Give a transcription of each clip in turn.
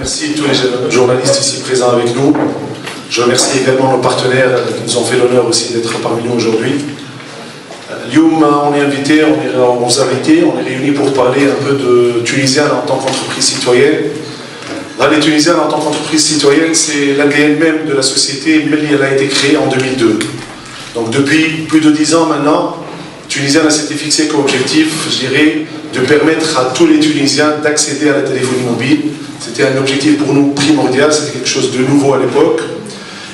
remercie tous les journalistes ici présents avec nous. Je remercie également nos partenaires qui nous ont fait l'honneur aussi d'être parmi nous aujourd'hui. Lyoum, on est invité, on vous a invité, on est réunis pour parler un peu de Tunisienne en tant qu'entreprise citoyenne. Là, les Tunisiennes en tant qu'entreprise citoyenne, c'est l'ADN même de la société, mais elle a été créée en 2002. Donc depuis plus de 10 ans maintenant, Tunisienne s'était fixé comme objectif, je dirais, de permettre à tous les Tunisiens d'accéder à la téléphonie mobile. C'était un objectif pour nous primordial, c'était quelque chose de nouveau à l'époque.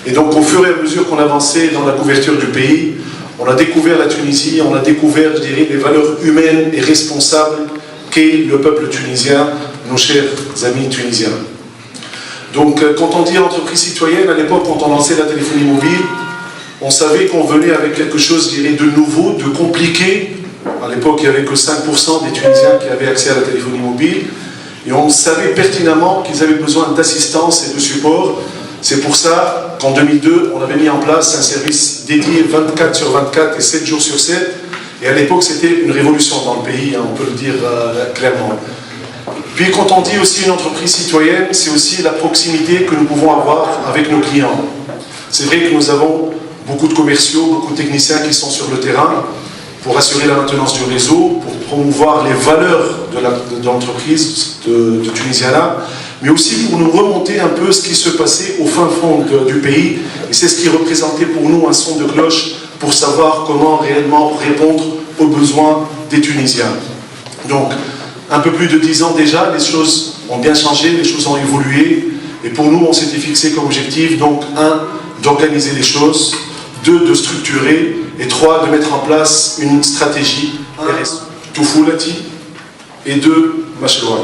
Et donc au fur et à mesure qu'on avançait dans la couverture du pays, on a découvert la Tunisie, on a découvert, je dirais, les valeurs humaines et responsables qu'est le peuple tunisien, nos chers amis tunisiens. Donc quand on dit entreprise citoyenne, à l'époque quand on lançait la téléphonie mobile, on savait qu'on venait avec quelque chose, je dirais, de nouveau, de compliqué. À l'époque, il n'y avait que 5% des Tunisiens qui avaient accès à la téléphonie mobile. Et on savait pertinemment qu'ils avaient besoin d'assistance et de support. C'est pour ça qu'en 2002, on avait mis en place un service dédié 24 sur 24 et 7 jours sur 7. Et à l'époque, c'était une révolution dans le pays, hein, on peut le dire clairement. Puis quand on dit aussi une entreprise citoyenne, c'est aussi la proximité que nous pouvons avoir avec nos clients. C'est vrai que nous avons beaucoup de commerciaux, beaucoup de techniciens qui sont sur le terrain pour assurer la maintenance du réseau, pour promouvoir les valeurs de l'entreprise de Tunisiana, mais aussi pour nous remonter un peu ce qui se passait au fin fond du pays. Et c'est ce qui représentait pour nous un son de cloche pour savoir comment réellement répondre aux besoins des Tunisiens. Donc, un peu plus de 10 ans déjà, les choses ont bien changé, les choses ont évolué. Et pour nous, on s'était fixé comme objectif, donc, 1, d'organiser les choses, 2, de structurer, et 3, de mettre en place une stratégie RSE. Toufoulati, et 2, Mashrouaï.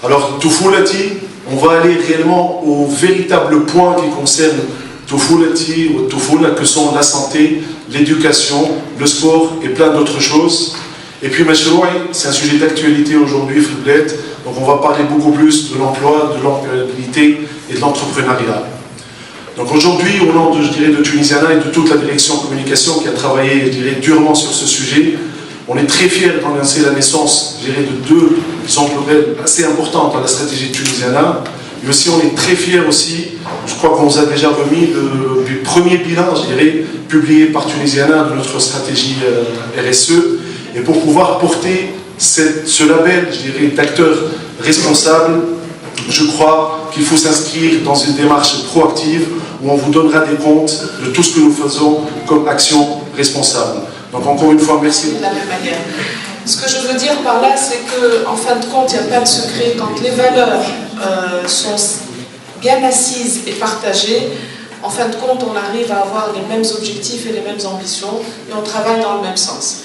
Alors, Toufoulati, on va aller réellement au véritable point qui concerne Toufoulati ou Toufoula, que sont la santé, l'éducation, le sport et plein d'autres choses. Et puis Mashrouaï, c'est un sujet d'actualité aujourd'hui, Friblette, donc on va parler beaucoup plus de l'emploi, de l'employabilité et de l'entrepreneuriat. Donc aujourd'hui, au nom de, je dirais, de Tunisiana et de toute la direction communication qui a travaillé, je dirais, durement sur ce sujet, on est très fiers d'annoncer la naissance, je dirais, de 2 emplois assez importantes dans la stratégie de Tunisiana. Mais aussi, on est très fiers aussi, je crois qu'on vous a déjà remis le premier bilan, je dirais, publié par Tunisiana de notre stratégie RSE, et pour pouvoir porter ce label, je dirais, d'acteur responsable, je crois qu'il faut s'inscrire dans une démarche proactive où on vous donnera des comptes de tout ce que nous faisons comme action responsable. Donc encore une fois, merci. De la même manière. Ce que je veux dire par là, c'est qu'en fin de compte, il n'y a pas de secret. Quand les valeurs sont bien assises et partagées, en fin de compte, on arrive à avoir les mêmes objectifs et les mêmes ambitions et on travaille dans le même sens.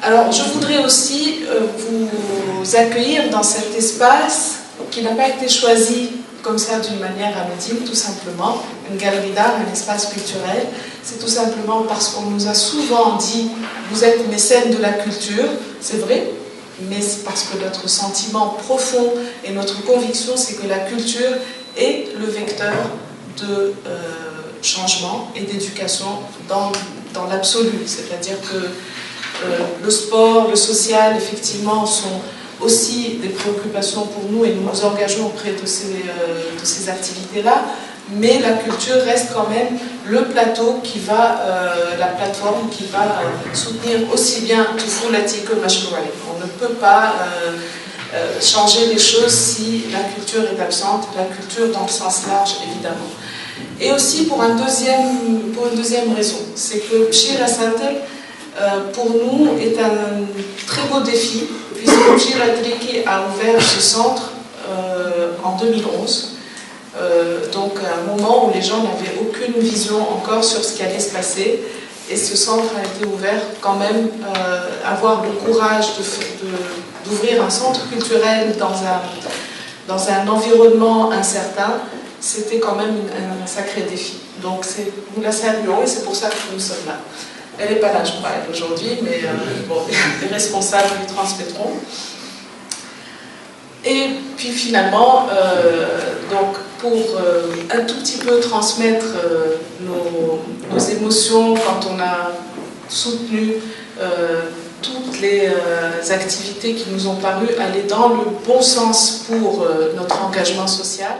Alors, je voudrais aussi vous accueillir dans cet espace qui n'a pas été choisi comme ça d'une manière anodine, tout simplement. Une galerie d'art, un espace culturel, c'est tout simplement parce qu'on nous a souvent dit « vous êtes mécène de la culture », c'est vrai, mais c'est parce que notre sentiment profond et notre conviction, c'est que la culture est le vecteur de changement et d'éducation dans l'absolu. C'est-à-dire que le sport, le social, effectivement, sont aussi des préoccupations pour nous et nous nous engageons auprès de ces activités-là, mais la culture reste quand même le plateau qui va, la plateforme qui va soutenir aussi bien Toufoulati que Mashrouaï. On ne peut pas changer les choses si la culture est absente, la culture dans le sens large évidemment. Et aussi pour une deuxième raison, c'est que chez la Santel, pour nous, est un très beau défi, puisque Gilles Adriki a ouvert ce centre en 2011. Donc un moment où les gens n'avaient aucune vision encore sur ce qui allait se passer. Et ce centre a été ouvert quand même, avoir le courage d'ouvrir un centre culturel dans un environnement incertain, c'était quand même un sacré défi. Donc nous la saluons et c'est pour ça que nous sommes là. Elle n'est pas là, je crois, aujourd'hui, mais bon, les responsables lui transmettront. Et puis finalement, donc pour un tout petit peu transmettre nos émotions quand on a soutenu toute toutes les activités qui nous ont paru aller dans le bon sens pour notre engagement social.